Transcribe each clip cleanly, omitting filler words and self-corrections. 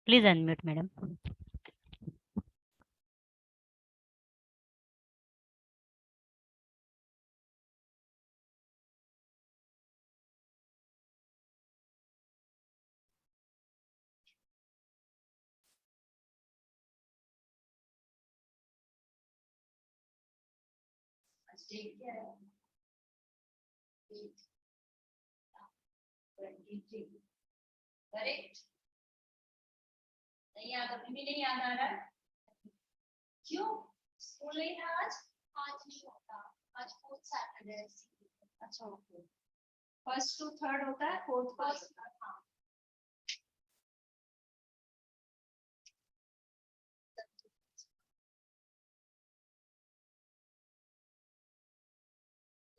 Please unmute madam. Correct. नहीं याद, अभी भी नहीं याद आ रहा है? क्यों? स्कूल नहीं था आज? आज नहीं होता, आज फोर्थ सैटरडे है। अच्छा ओके, फर्स्ट टू थर्ड होता है, फोर्थ फर्स्ट। हाँ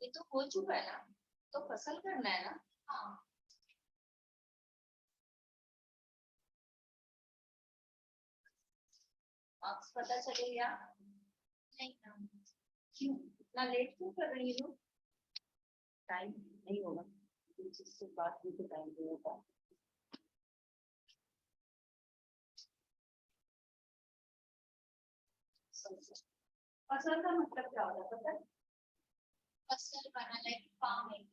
ये तो हो चुका है ना, तो फसल करना है ना। हाँ मार्क्स पता चलेगा नहीं ना? क्यों इतना लेट क्यों कर रही हो? टाइम नहीं होगा, जिससे बात भी तो टाइम नहीं होगा। फसल का मतलब क्या होता है पता है? फसल करना लाइक फार्मिंग,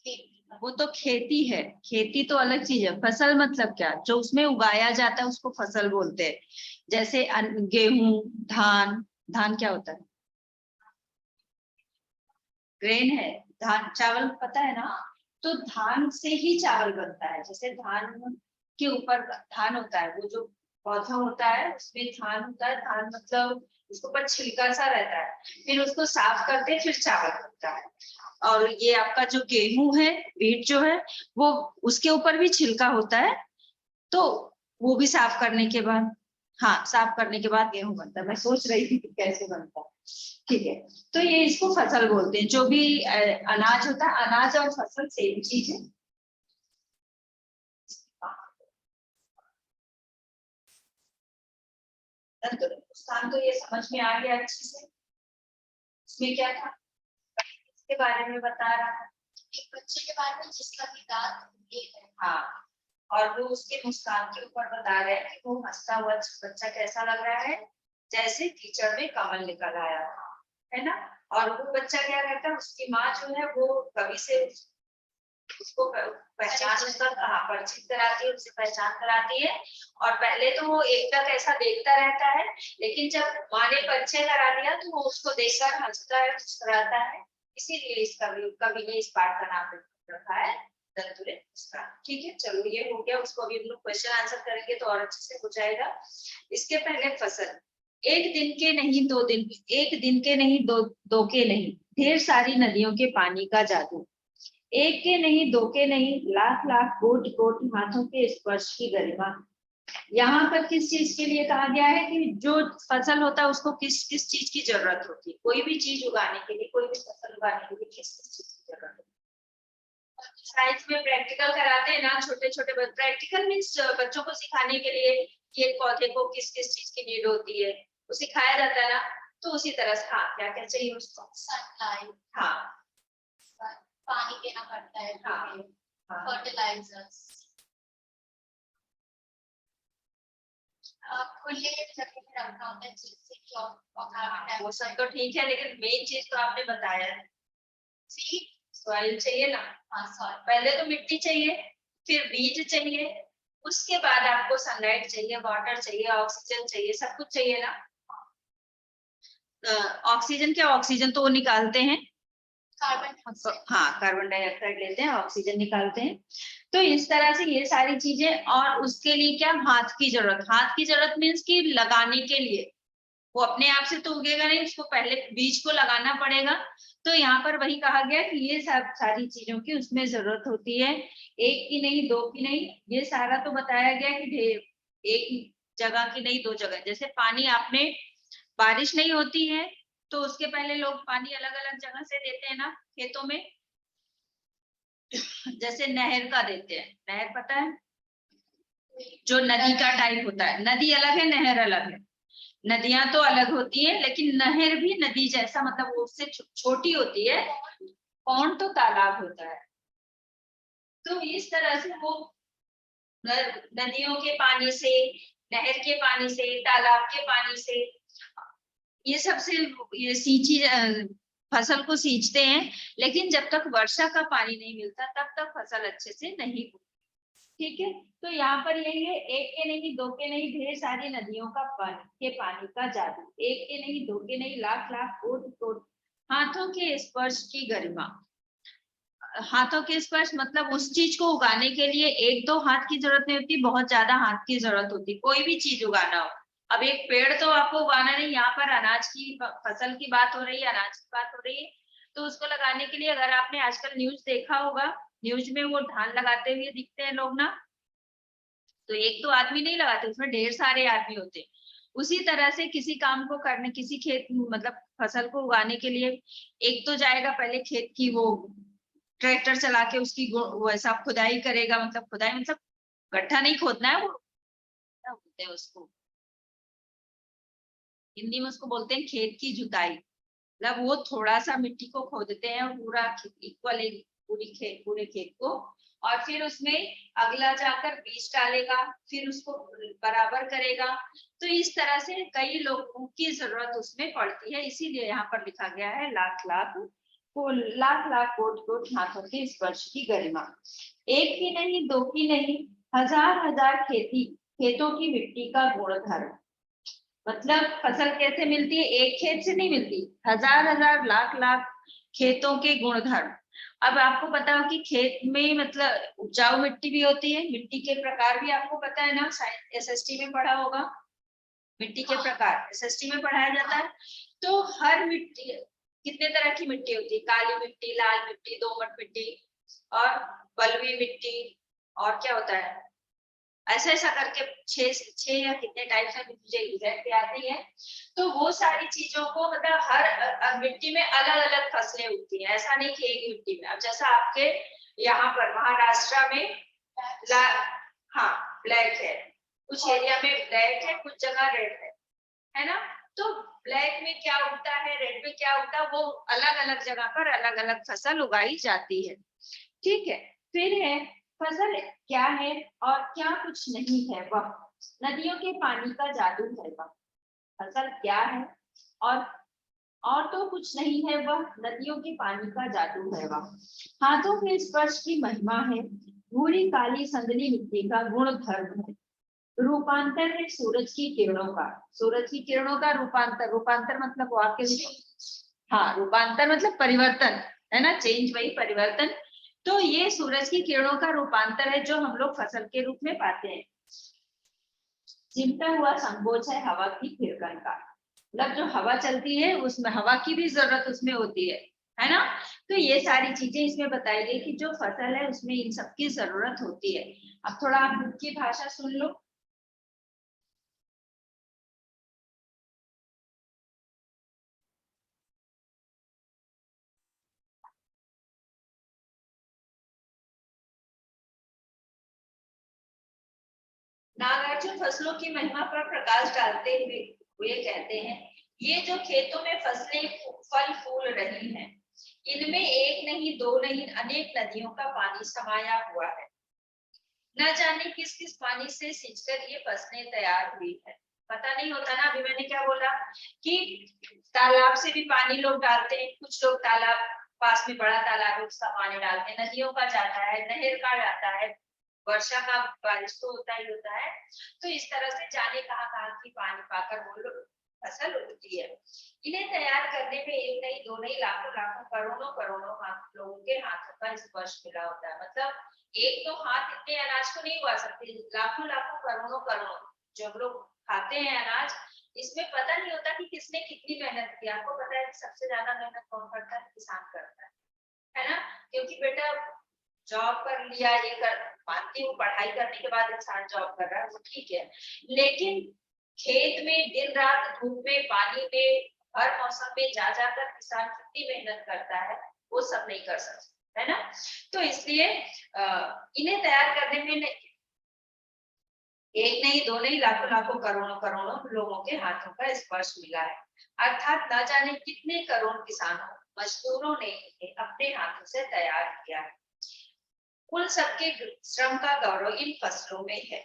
खेती। वो तो खेती है, खेती तो अलग चीज है। फसल मतलब क्या, जो उसमें उगाया जाता है उसको फसल बोलते हैं। जैसे गेहूं, धान। धान क्या होता है? ग्रेन है। धान चावल पता है ना? तो धान से ही चावल बनता है। जैसे धान के ऊपर धान होता है, वो जो पौधा होता है उसमें धान होता है। धान मतलब उसके ऊपर छिलका सा रहता है, फिर उसको साफ करके फिर चावल बनता है। और ये आपका जो गेहूं है, व्हीट जो है, वो उसके ऊपर भी छिलका होता है, तो वो भी साफ करने के बाद, हाँ साफ करने के बाद गेहूं बनता है। मैं सोच रही थी कि कैसे बनता है। ठीक है, तो ये इसको फसल बोलते हैं। जो भी अनाज होता है, अनाज और फसल सेम चीज है। तो ये समझ में आ गया अच्छे से। इसमें क्या था, इसके बारे में बता रहा है, एक बच्चे के बारे में जिसका भी दांत एक है। हाँ, और वो उसके मुस्कान के ऊपर बता रहे हैं कि वो हंसता हुआ बच्चा कैसा लग रहा है, जैसे कीचड़ में कमल निकल आया, है ना। और वो बच्चा क्या करता है, उसकी माँ जो है वो कवि से उसको पहचान, उसका परिचित कराती है, उससे पहचान कराती है। और पहले तो वो एक तक ऐसा देखता रहता है, लेकिन जब माँ ने परिचय करा दिया तो वो उसको देखकर हंसता है, मुस्कुराता है। इसीलिए इस कवि ने इस पाठ का नाम रखा है दंतुरे मुस्कान। ठीक है, चलो ये हो गया। उसको अभी हम लोग क्वेश्चन आंसर करेंगे तो और अच्छे से हो जाएगा। इसके पहले फसल। एक दिन के नहीं दो दिन, एक दिन के नहीं दो के नहीं, ढेर सारी नदियों के पानी का जादू। एक के नहीं, दो के नहीं, लाख लाख कोट कोट हाथों के स्पर्श की गरिमा। यहाँ पर किस चीज के लिए कहा गया है कि जो फसल होता है उसको किस किस चीज की जरूरत होती है? कोई भी चीज उगाने के लिए, कोई भी फसल उगाने के लिए किस किस चीज की जरूरत होती है? साइंस में प्रैक्टिकल कराते हैं ना, छोटे छोटे प्रैक्टिकल मीन्स बच्चों को सिखाने के लिए कि एक पौधे को किस किस चीज की नीड होती है, वो सिखाया जाता है ना। तो उसी तरह से हाँ, क्या क्या चाहिए उसको? सनलाइट, हाँ पानी देना पड़ता है, हाँ फर्टिलाइजर्स, खुले जगह में रखना होता है जिससे कि वो सब तो ठीक है, लेकिन मेन चीज तो आपने बताया है, सॉइल चाहिए ना। हाँ सॉइल, पहले तो मिट्टी चाहिए, फिर बीज चाहिए, उसके बाद आपको सनलाइट चाहिए, वाटर चाहिए, ऑक्सीजन चाहिए, सब कुछ चाहिए ना। ऑक्सीजन क्या, ऑक्सीजन तो वो निकालते हैं, कार्बन, हाँ कार्बन डाइऑक्साइड लेते हैं, ऑक्सीजन निकालते हैं। तो इस तरह से ये सारी चीजें, और उसके लिए क्या, हाथ की जरूरत। हाथ की जरूरत मीन्स कि लगाने के लिए, वो अपने आप से तो उगेगा नहीं, उसको पहले बीज को लगाना पड़ेगा। तो यहाँ पर वही कहा गया कि ये सब सारी चीजों की उसमें जरूरत होती है। एक की नहीं, दो की नहीं, ये सारा तो बताया गया कि एक जगह की नहीं, दो जगह। जैसे पानी आपने, बारिश नहीं होती है तो उसके पहले लोग पानी अलग अलग जगह से देते हैं ना खेतों में। जैसे नहर का देते हैं, नहर पता है, जो नदी का टाइप होता है। नदी अलग है, नहर अलग है। नदियां तो अलग होती है, लेकिन नहर भी नदी जैसा, मतलब वो उससे छोटी होती है। पौंड तो तालाब होता है। तो इस तरह से वो नदियों के पानी से, नहर के पानी से, तालाब के पानी से, ये सबसे ये सींची फसल को सींचते हैं। लेकिन जब तक वर्षा का पानी नहीं मिलता तब तक फसल अच्छे से नहीं होती। ठीक है, तो यहाँ पर यही है, एक के नहीं, दो के नहीं, ढेर सारी नदियों का पानी का जादू। एक के नहीं, दो के नहीं, लाख लाख कोट कोट हाथों के स्पर्श की गरिमा। हाथों के स्पर्श मतलब उस चीज को उगाने के लिए एक दो हाथ की जरूरत नहीं होती, बहुत ज्यादा हाथ की जरूरत होती। कोई भी चीज उगाना हो, अब एक पेड़ तो आपको उगाना नहीं, यहाँ पर अनाज की फसल की बात हो रही है, अनाज की बात हो रही है। तो उसको लगाने के लिए, अगर आपने आजकल न्यूज देखा होगा, न्यूज में वो धान लगाते हुए दिखते हैं लोग ना, तो एक तो आदमी नहीं लगाते, उसमें ढेर सारे आदमी होते। उसी तरह से किसी काम को करने, किसी खेत मतलब फसल को उगाने के लिए एक तो जाएगा पहले खेत की, वो ट्रैक्टर चला के उसकी वैसा खुदाई करेगा, मतलब खुदाई मतलब गड्ढा नहीं खोदना है, वो क्या बोलते हैं उसको, हिंदी में उसको बोलते हैं खेत की जुताई। मतलब वो थोड़ा सा मिट्टी को खोदते हैं और पूरा इक्वल पूरे खेत को, और फिर उसमें अगला जाकर बीज डालेगा, फिर उसको बराबर करेगा। तो इस तरह से कई लोगों की जरूरत उसमें पड़ती है, इसीलिए यहाँ पर लिखा गया है लाख लाख को, लाख लाख कोट कोट हाथों के स्पर्श की गरिमा। एक की नहीं, दो की नहीं, हजार हजार खेतों की मिट्टी का गुणधर्म। मतलब फसल कैसे मिलती है, एक खेत से नहीं मिलती, हजार हजार लाख लाख खेतों के गुणधर्म। अब आपको पता हो कि खेत में मतलब उपजाऊ मिट्टी भी होती है, मिट्टी के प्रकार भी आपको पता है ना, एसएसटी में पढ़ा होगा, मिट्टी के प्रकार एसएसटी में पढ़ाया जाता है। तो हर मिट्टी, कितने तरह की मिट्टी होती है, काली मिट्टी, लाल मिट्टी, दोमट मिट्टी और बलुई मिट्टी, और क्या होता है, ऐसा ऐसा करके छह या कितने टाइप से मुझे एग्जैक्ट याद नहीं है। तो वो सारी चीजों को मतलब हर मिट्टी में अलग अलग फसलें उगती हैं, ऐसा नहीं कि एक मिट्टी में। अब जैसा आपके यहाँ पर महाराष्ट्र में हाँ ब्लैक है, कुछ एरिया में ब्लैक है, कुछ जगह रेड है ना। तो ब्लैक में क्या उगता है, रेड में क्या उगता है, वो अलग अलग जगह पर अलग अलग फसल उगाई जाती है। ठीक है, फिर है फसल क्या है और क्या कुछ नहीं है वह, नदियों के पानी का जादू है वह। फसल क्या है और तो कुछ नहीं है वह, नदियों के पानी का जादू है वह। हाथों के स्पर्श की महिमा है, भूरी काली संदली मिट्टी का गुण धर्म है। रूपांतर है सूरज की किरणों का, सूरज की किरणों का रूपांतर, रूपांतर मतलब वाक्य, हाँ रूपांतर मतलब परिवर्तन है ना, चेंज वही परिवर्तन। तो ये सूरज की किरणों का रूपांतर है जो हम लोग फसल के रूप में पाते हैं। चिमटा हुआ संकोच है हवा की फिरकन का, मतलब जो हवा चलती है उसमें हवा की भी जरूरत उसमें होती है ना। तो ये सारी चीजें इसमें बताई गई कि जो फसल है उसमें इन सब की जरूरत होती है। अब थोड़ा आप बुक की भाषा सुन लो। नागार्जुन फसलों की महिमा पर प्रकाश डालते हुए कहते हैं, ये जो खेतों में फसलें फल फूल रही हैं, इनमें एक नहीं, दो नहीं, अनेक नदियों का पानी समाया हुआ है। न जाने किस किस पानी से सिंचकर ये फसलें तैयार हुई है। पता नहीं होता ना, अभी मैंने क्या बोला कि तालाब से भी पानी लोग डालते हैं, कुछ लोग तालाब पास में बड़ा तालाब है उसका पानी डालते हैं, नदियों का जाता है, नहर का जाता है, वर्षा का बारिश तो होता ही होता है। तो इस तरह से जाने कहाँ कहाँ की पानी पाकर वो लोग फसल उगती है। इन्हें तैयार करने में एक नहीं, दो नहीं, लाखों लाखों करोड़ों करोड़ों लोगों के हाथों का स्पर्श मिला होता है। मतलब एक तो हाथ इतने अनाज को नहीं उगा सकते, लाखों लाखों करोड़ों करोड़ों जो हम लोग खाते हैं अनाज, इसमें पता नहीं होता कि किसने कितनी मेहनत की। आपको पता है कि सबसे ज्यादा मेहनत कौन करता है, किसान करता है ना। क्योंकि बेटा जॉब कर लिया, ये कर, मानती हूँ पढ़ाई करने के बाद इंसान जॉब कर रहा है वो ठीक है, लेकिन खेत में दिन रात धूप में पानी में हर मौसम में जा जाकर किसान कितनी मेहनत करता है, वो सब नहीं कर सकता है ना। तो इसलिए इन्हें तैयार करने में एक नहीं, दो नहीं, लाखों लाखों करोड़ों करोड़ों लोगों के हाथों का स्पर्श मिला है। अर्थात न जाने कितने करोड़ किसानों मजदूरों ने इन्हें अपने हाथों से तैयार किया है। कुल सबके श्रम का गौरव इन फसलों में है।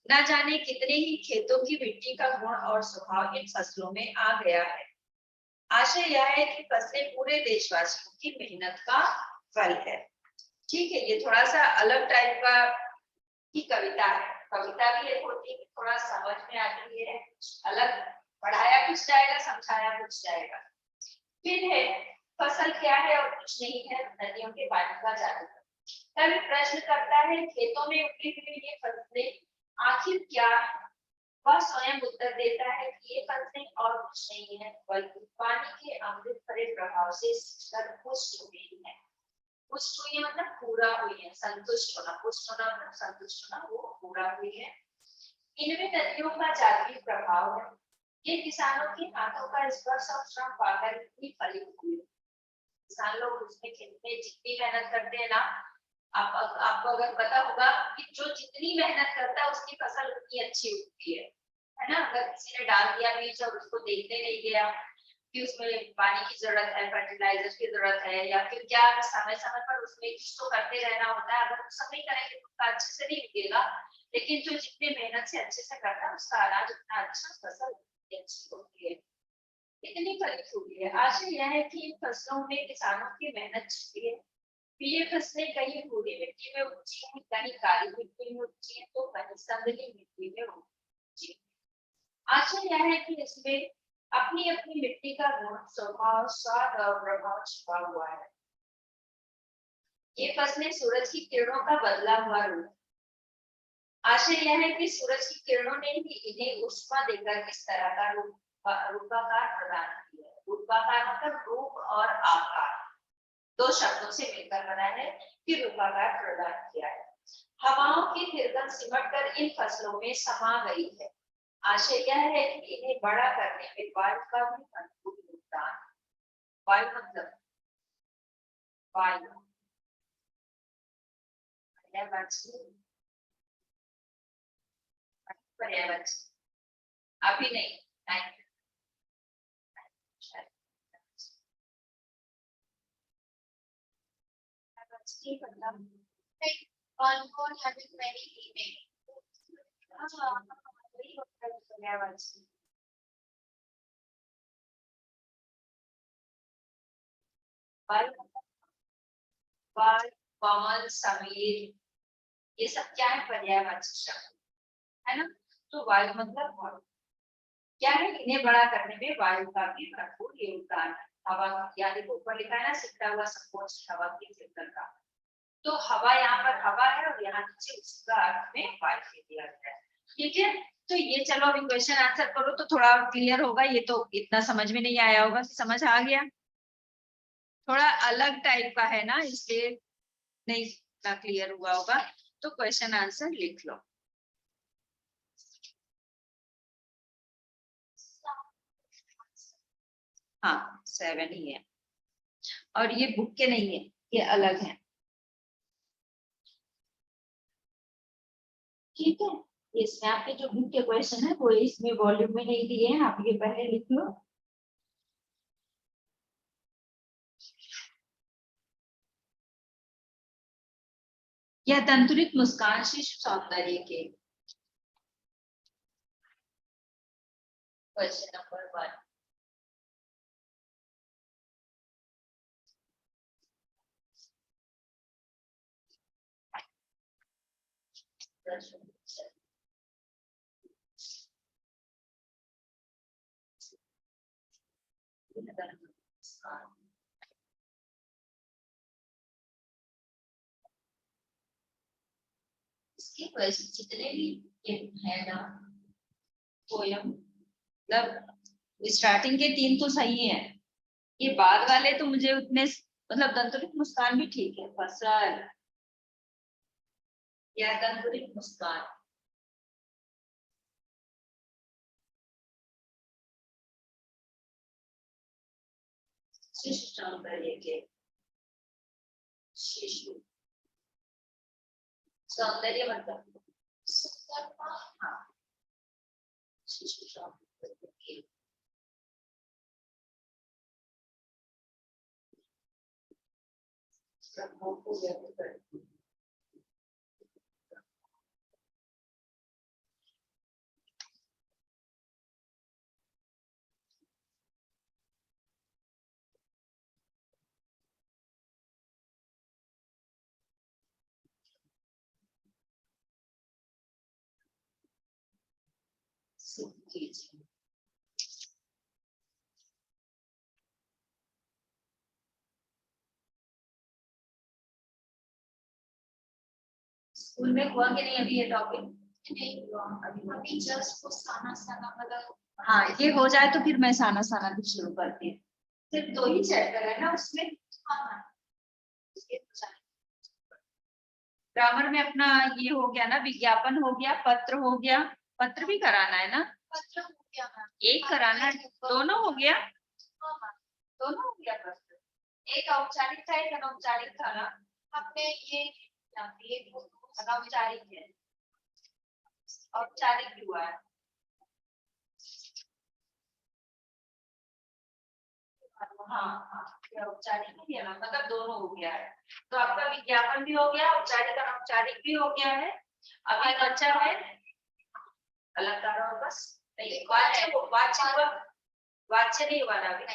न जाने कितने ही खेतों की मिट्टी का गुण और स्वभाव इन फसलों में आ गया है। आशय यह है कि फसलें पूरे देशवासियों की मेहनत का फल है। ठीक है, ये थोड़ा सा अलग टाइप का की कविता है। कविता भी एक होती है, थोड़ा समझ में आती है, अलग पढ़ाया कुछ जाएगा, समझाया कुछ जाएगा। फिर है फसल क्या है और कुछ नहीं है, नदियों के पानी का जादू। कवि प्रश्न करता है, खेतों में उगी हुई ये फसलें आखिर क्या है? वह स्वयं उत्तर देता है कि ये फसलें और कुछ नहीं है, बल्कि पानी के अमृत भरे प्रभाव से सिंचकर पुष्ट हुई है। पुष्ट हुई है मतलब पूरा हुई है, संतुष्ट होना, पुष्ट होना मतलब संतुष्ट होना, वो पूरा हुई है। इनमें नदियों का जादुई प्रभाव है। ये किसानों के हाथों का स्पर्श और श्रम पाकर इतनी फलित हुई। किसान लोग उसमें खेत में जितनी मेहनत करते हैं ना, आपको अगर पता होगा कि जो जितनी मेहनत करता है उसकी फसल उतनी अच्छी उगती है ना। अगर किसी ने डाल दिया बीज और उसको देखने नहीं गया कि उसमें पानी की जरूरत है, फर्टिलाइजर की जरूरत है, या फिर क्या समय समय पर उसमें कुछ तो करते रहना होता है। अगर सब नहीं करेंगे तो अच्छे से नहीं उगेगा, लेकिन जो जितने मेहनत से अच्छे से करता है उसका अनाज उतना अच्छा, फसल अच्छी होती है, इतनी फलित हुई है। आशय यह है कि इन फसलों में किसानों की मेहनत छिपी है। ये फसलें कहीं भूरी मिट्टी में उपजी हैं, कहीं काली मिट्टी में उपजी हैं, तो कहीं संदली मिट्टी में उपजी हैं। आशय यह है कि इसमें अपनी अपनी मिट्टी का गुण, स्वभाव, स्वाद और प्रभाव छिपा हुआ है। ये फसलें सूरज की किरणों का बदला हुआ रूप। आशय यह है कि सूरज की किरणों ने ही इन्हें ऊष्मा देकर इस तरह का रूपाकार प्रदान किया है। रूपाकार मतलब रूप और आकार, दो शब्दों से मिलकर बना है कि रूपाकार प्रदान किया है। हवाओं की तिरगन सिमट कर इन फसलों में समा गई है। आशय यह है कि इन्हें बड़ा करने में वायु का भी महत्वपूर्ण योगदान। वायु मतलब वायु, पर्यावरण, अभी नहीं, on board having many email. कमल, समीर, ये सब क्या है? पर्यायवाची शब्द है ना। तो वायु मतलब वायु क्या है? इन्हें बड़ा करने में वायु का भी भरपूर योगदान है। हवा, यानी ऊपर लिखा है ना, सिकता हुआ संकोच हवा के फिल्टर का। तो हवा यहाँ पर हवा है और यहाँ नीचे उसका अर्थ में वायु दे दिया गया है। ठीक है, तो ये चलो अभी क्वेश्चन आंसर करो तो थोड़ा क्लियर होगा। ये तो इतना समझ में नहीं आया होगा, समझ आ गया? थोड़ा अलग टाइप का है ना, इसलिए नहीं इतना क्लियर हुआ होगा। तो क्वेश्चन आंसर लिख लो। हाँ 7 ही है, और ये बुक के नहीं है, ये अलग है। ठीक है, इसमें आपके जो बुक के क्वेश्चन है वो इसमें वॉल्यूम में नहीं दिए हैं, आप ये पहले लिख लो। यह तंतुरित मुस्कान शिशु सौंदर्य के, क्वेश्चन नंबर 1। इसके क्वेश्चन जितने भी ये है ना पोयम, मतलब स्टार्टिंग के 3 तो सही है, ये बाद वाले तो मुझे उतने, मतलब तंतुरित मुस्कान भी ठीक है। फसल या तंतुरित मुस्कान, शिशु सौंदर्य के, शिशु सौंदर्य मतलब हाँ, शिशु सौंदर्य के, प्रभाव को व्यक्त करती है। कीजिए। स्कूल में हुआ कि नहीं अभी ये टॉपिक? नहीं हुआ अभी जस्ट वो साना साना मतलब। हाँ, ये हो जाए तो फिर मैं साना साना भी शुरू करती हूँ। सिर्फ 2 ही चैप्टर है ना उसमें। हाँ, ग्रामर में अपना ये हो गया ना, विज्ञापन हो गया, पत्र हो गया। पत्र भी कराना है ना? पत्र हो गया, एक कराना, दोनों हो गया। दोनों हो गया। पत्र एक औपचारिक था, एक अनौपचारिक था ना। हमने ये अनौपचारिक है, औपचारिक भी हुआ है। हाँ, औपचारिक भी है ना, मतलब दोनों हो गया है। तो आपका विज्ञापन भी हो गया, औपचारिक अनौपचारिक भी हो गया है। अभी बच्चा है अलंकार और बस वाच्य वाच्य नहीं हुआ ना अभी।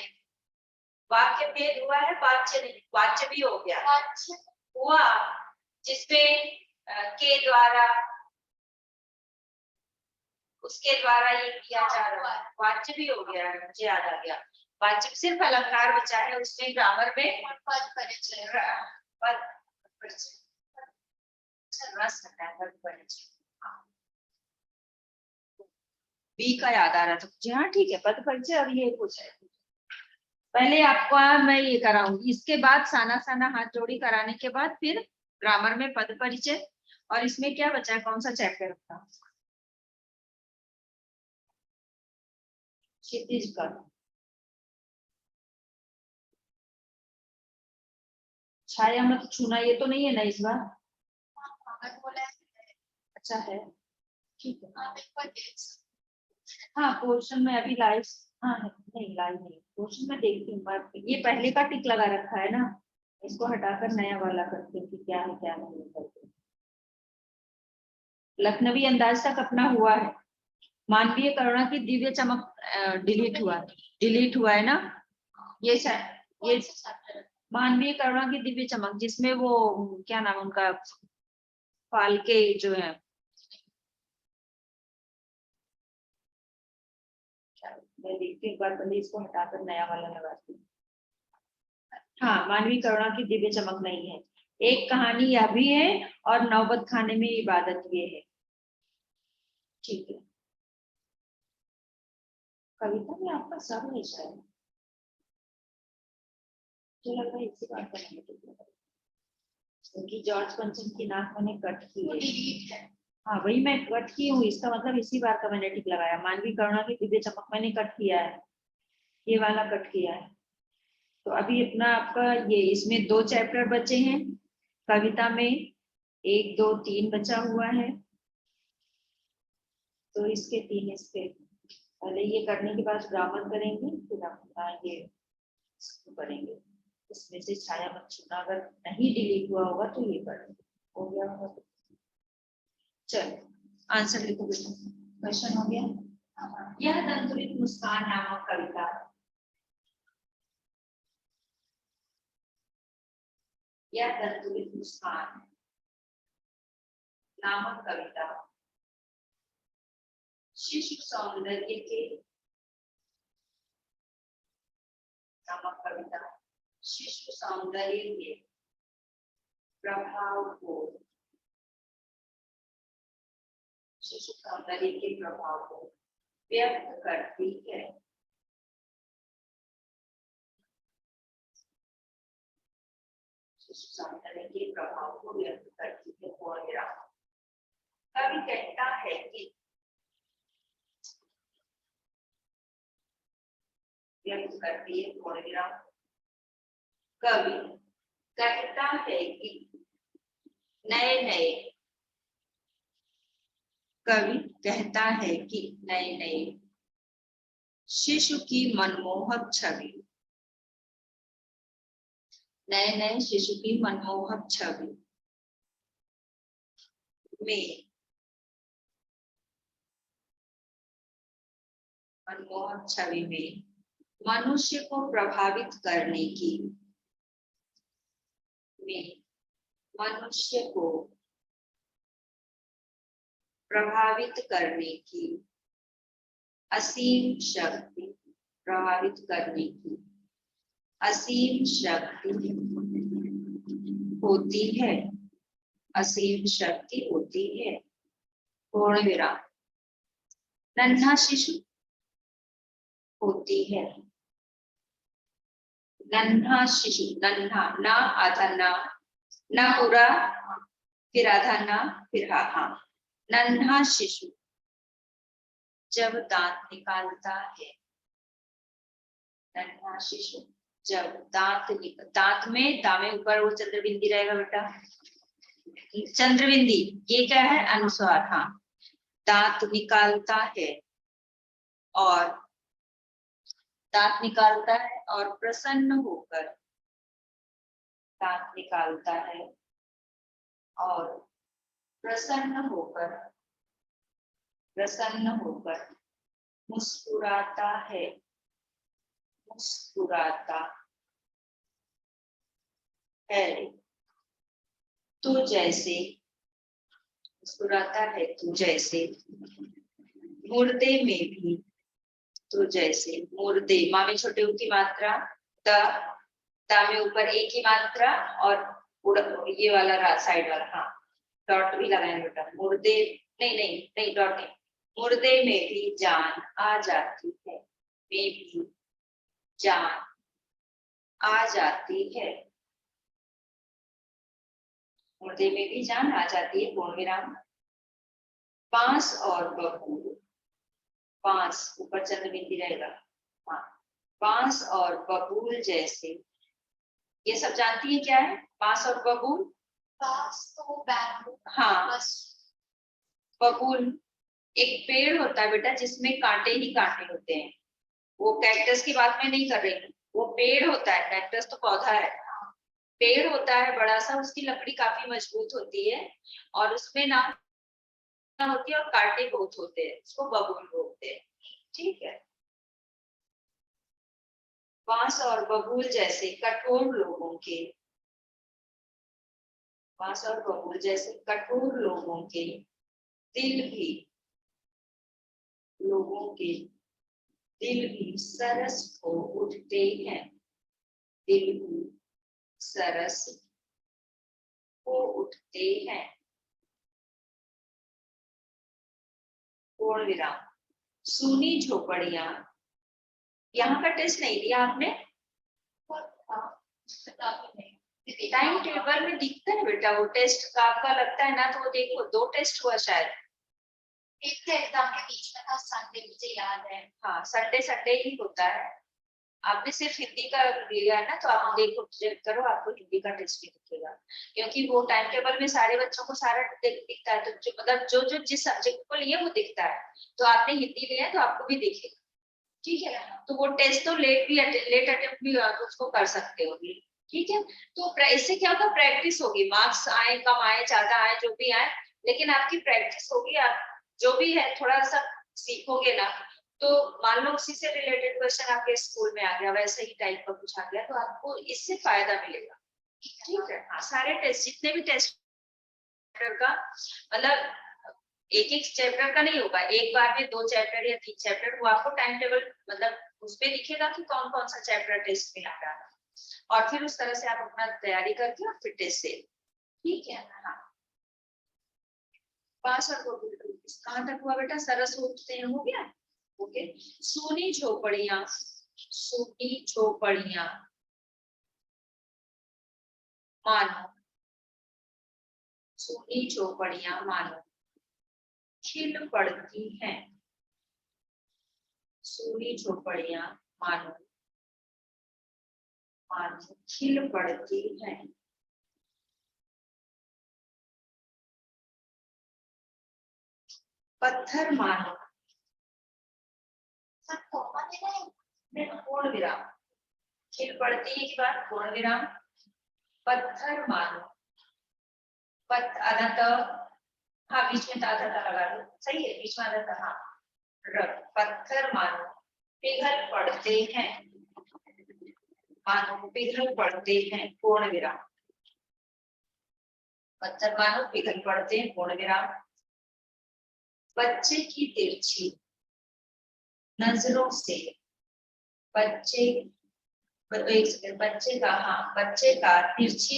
वाक्य भेद हुआ है, वाच्य नहीं, वाच्य भी हो गया। वाच्य हुआ जिसमें के द्वारा, उसके द्वारा ये किया जा रहा है, वाच्य भी हो गया है। मुझे याद आ गया, वाच्य सिर्फ अलंकार बचा है, उसमें ग्रामर में पद परिचय रस होता है, पद परिचय। बी का याद आ रहा था मुझे। हाँ ठीक है, पद परिचय और ये कुछ है। पहले आपको मैं ये कराऊंगी, इसके बाद साना साना हाथ जोड़ी कराने के बाद फिर ग्रामर में पद परिचय। और इसमें क्या बचा है, कौन सा चैप्टर था? क्षितिज का। छाया मत छूना, ये तो नहीं है ना इस बार? अच्छा है, ठीक है। हाँ, पोर्शन में अभी लाइव। हाँ नहीं, लाइव नहीं, पोर्शन में देखती हूँ। ये पहले का टिक लगा रखा है ना, इसको हटाकर नया वाला करते हैं कि क्या है क्या नहीं करते। लखनवी अंदाज तक अपना हुआ है। मानवीय करुणा की दिव्य चमक डिलीट हुआ है ना। ये मानवीय करुणा की दिव्य चमक, जिसमें वो क्या नाम उनका, फाल्के जो है, मैं देखती हूँ एक बार, पहले इसको हटाकर नया वाला लगाती हूँ। हाँ, मानवीय करुणा की दिव्य चमक नहीं है। एक कहानी यह भी है और नौबत खाने में इबादत ये है। ठीक है, कविता में आपका सब है शायद, मुझे लग रहा है इसी बात का, क्योंकि जॉर्ज पंचम की नाक मैंने कट की है। हाँ वही मैं कट की हूँ, इसका मतलब इसी बार का मैंने टिक लगाया। मानवीय करुणा की दिव्य चमक मैंने कट किया है, ये वाला कट किया है। तो अभी अपना आपका ये, इसमें 2 चैप्टर बचे हैं। कविता में 1 2 3 बचा हुआ है, तो इसके 3 इसके पहले ये करने के बाद ग्रामर करेंगे, फिर अपना ये करेंगे। इसमें से छाया मत छूना अगर नहीं डिलीट हुआ होगा तो ये करेंगे। हो गया होगा? चलो आंसर लिखो बेटा। क्वेश्चन हो गया। यह दंतुलित मुस्कान नामक कविता, यह दंतुलित मुस्कान नामक कविता शिशु सौंदर्य के, नामक कविता शिशु सौंदर्य के प्रभाव को, शिशु सौंदर्य के प्रभाव को व्यक्त करती है। शिशु सौंदर्य के प्रभाव को व्यक्त करती है। कवि कहता है कि, व्यक्त करती है पूर्णविराम। कवि कहता है कि नए नए, कवि कहता है कि नए नए शिशु की मनमोहक छवि, नए नए शिशु की मनमोहक छवि में, मनमोहक छवि में मनुष्य को प्रभावित करने की, में मनुष्य को प्रभावित करने की असीम शक्ति प्रभावित करने की असीम शक्ति होती है, असीम शक्ति होती है, पूर्ण विराम। नन्हा शिशु होती है, नन्हा शिशु, नन्हा ना आधा ना पूरा फिर आधा ना फिर हा, नन्हा शिशु जब दांत निकालता है, नन्हा शिशु जब दांत में दामे ऊपर वो चंद्रबिंदी रहेगा बेटा, चंद्रबिंदी ये क्या है अनुस्वार, हाँ दांत निकालता है और दांत निकालता है और प्रसन्न होकर, दांत निकालता है और प्रसन्न होकर मुस्कुराता है, मुस्कुराता है तो जैसे, मुस्कुराता है तो जैसे, मुर्दे में भी तो जैसे, मुर्दे माँ में छोटे ऊ की मात्रा, दा में ऊपर ए की मात्रा और ये वाला साइड वाला, हाँ डॉट भी लगाएंगे बेटा, मुर्दे नहीं डॉट नहीं, मुर्दे में भी जान आ जाती है, में भी जान आ जाती है, मुर्दे में भी जान आ जाती है, पूर्ण विराम। बांस और बबूल, बांस ऊपर चंद्रबिंदी रहेगा, हाँ बांस और बबूल जैसे, ये सब जानती है क्या है बांस और बबूल? बांस तो बैम्बू, हाँ बबूल एक पेड़ होता है बेटा जिसमें कांटे ही कांटे होते हैं, वो कैक्टस की बात में नहीं कर रही, वो पेड़ होता है, कैक्टस तो पौधा है, पेड़ होता है बड़ा सा, उसकी लकड़ी काफी मजबूत होती है और उसमें ना होती है और कांटे बहुत होते हैं, उसको बबूल बोलते हैं, ठीक है। बांस और बबूल जैसे कठोर लोगों के, बांस और बबूल जैसे कठोर लोगों के दिल भी, लोगों के दिल भी सरस हो उठते हैं, दिल भी सरस हो उठते हैं, पूर्ण विराम। सूनी झोपड़ियां, यहाँ का टेस्ट नहीं दिया आपने, टाइम टेबल में दिखता है बेटा वो टेस्ट का, आपका लगता है ना, तो वो देखो 2 टेस्ट हुआ शायद, एक तो एग्जाम के बीच में था संडे, मुझे याद है, हाँ संडे ही होता है, आपने सिर्फ हिंदी का लिया है ना, तो आप देखो चेक करो, आपको हिंदी का टेस्ट भी दिखेगा, क्योंकि वो टाइम टेबल में सारे बच्चों को सारा दिखता है, तो मतलब जो जिस सब्जेक्ट को लिए वो दिखता है, तो आपने हिंदी लिया है तो आपको भी दिखेगा, ठीक है। तो वो टेस्ट तो लेट अटेम्प्ट भी आप उसको कर सकते हो, ठीक है। तो इससे क्या होगा, प्रैक्टिस होगी, मार्क्स आए कम आए ज्यादा आए जो भी आए, लेकिन आपकी प्रैक्टिस होगी, आप जो भी है थोड़ा सा सीखोगे ना, तो मान लो उसी से रिलेटेड क्वेश्चन आपके स्कूल में आ गया, वैसे ही टाइप का कुछ आ गया, तो आपको इससे फायदा मिलेगा, ठीक है। हाँ सारे टेस्ट जितने भी टेस्ट का मतलब एक चैप्टर का नहीं होगा, एक बार में 2 चैप्टर या 3 चैप्टर, वो आपको टाइम टेबल मतलब उसमें दिखेगा कि कौन कौन सा चैप्टर टेस्ट में आ रहा है, और फिर उस तरह से आप अपना तैयारी करके और फिर टेस्ट से, ठीक है। हाँ पास और कहाँ तक हुआ बेटा, सरस उठते हैं, हो गया, ओके। सूनी झोपड़ियां, सूनी झोपड़ियां मानो, सूनी झोपड़ियां मानो खिल पड़ती हैं, सूनी झोपड़ियां मानो मानो खिल पड़ती हैं, पत्थर मानो, पूर्ण विराम, खिल पड़ती है के बाद पूर्ण विराम, पत्थर मानो, आधा तो हाँ बीच में आधा था लगा दो, सही है, बीच में आधा था, हाँ पत्थर मानो पिघल पड़ते हैं, मानो पिघल पड़ते हैं, पूर्ण विराम, पत्थर मानो पिघल पड़ते हैं, पूर्ण विराम। बच्चे की तिरछी, नजरों से बच्चे एक सेकंड, बच्चे का तिरछी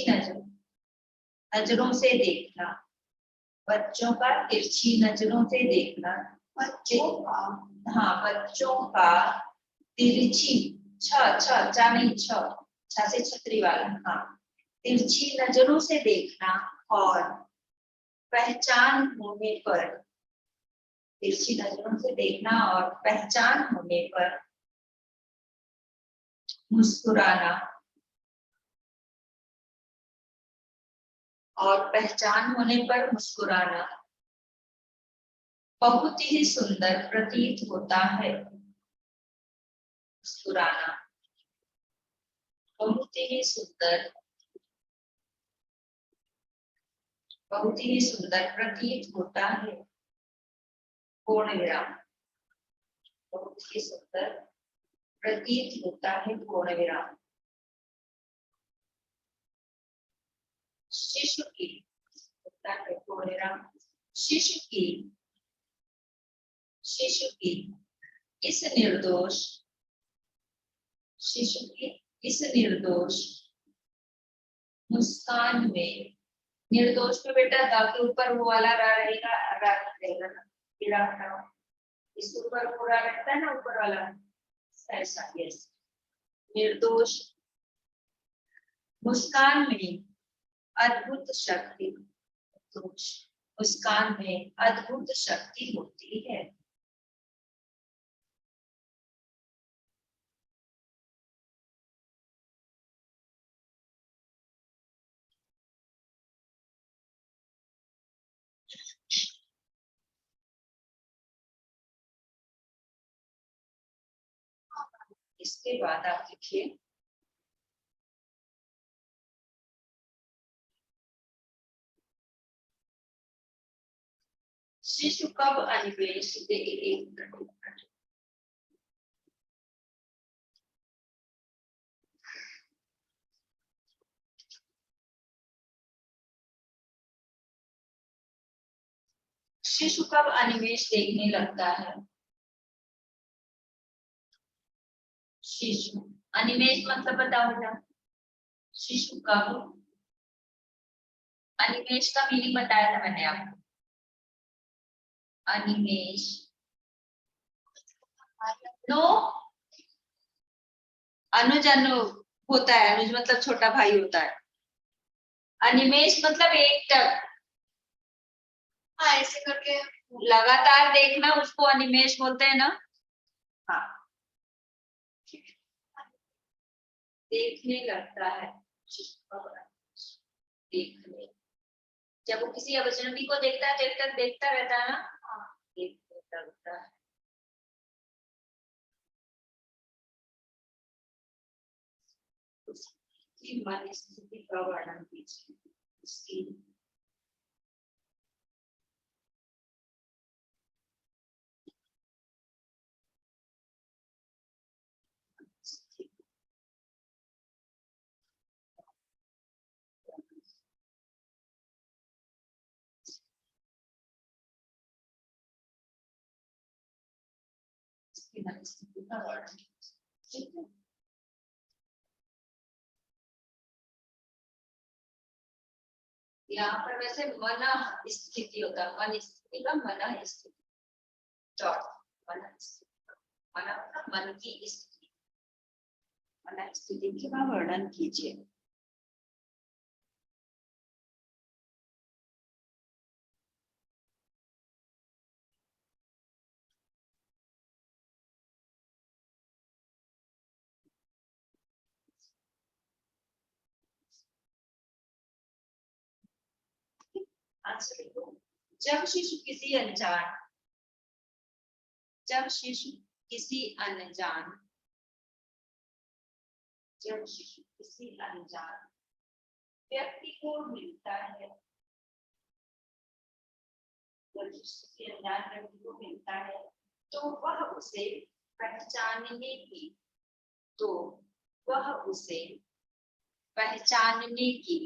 नजरों से देखना, बच्चों का तिरछी नजरों से देखना, बच्चों का तिरछी छ से छतरी वाला, हाँ, तिरछी नजरों से देखना और पहचान होने पर, तिरछी नजरों से देखना और पहचान होने पर मुस्कुराना, और पहचान होने पर मुस्कुराना बहुत ही सुंदर प्रतीत होता है। मुस्कुराना बहुत ही सुंदर प्रतीत होता है। पूर्ण विराम, बहुत ही सुंदर प्रतीत होता है। पूर्ण विराम। शिशु की होता है। पूर्ण विराम। शिशु की इस निर्दोष, शिशु की इस निर्दोष मुस्कान में, निर्दोष पे बेटा दा के ऊपर वो वाला रा रहेगा, रा रहेगा ना, इसके ऊपर पूरा रहता है ना, ऊपर वाला ऐसा। यस, निर्दोष मुस्कान में अद्भुत शक्ति, मुस्कान में अद्भुत शक्ति होती है। इसके बाद आप लिखिए, शिशु कब अन्वेष शिशु कब अनिमेष देखने लगता है? शिशु अनिमेष मतलब बताओ बेटा, शिशु कब, अनिमेष का मीनिंग बताया था मैंने आपको। अनिमेष नो, अनुज होता है, अनुज मतलब छोटा भाई होता है। अनिमेष मतलब एक टक, हाँ ऐसे करके लगातार देखना, उसको अनिमेष बोलते हैं ना। हाँ, देखने लगता है, देखने, जब वो किसी अजनबी को देखता है तो देखता रहता है ना। हाँ, देखता रहता है। उसकी मन स्थिति का वर्णन कीजिए। उसकी मन स्थिति का वर्णन कीजिए। यहाँ पर वैसे मन स्थिति होता है, मन स्थिति का मन स्थिति, मन स्थिति, मन मतलब मन की स्थिति, मन स्थिति का वर्णन कीजिए। आंसर लिखो। जब शिशु किसी अनजान, जब शिशु किसी अनजान, जब शिशु किसी अनजान व्यक्ति को मिलता है, जब शिशु किसी अनजान व्यक्ति को मिलता है तो वह उसे पहचानने की, तो वह उसे पहचानने की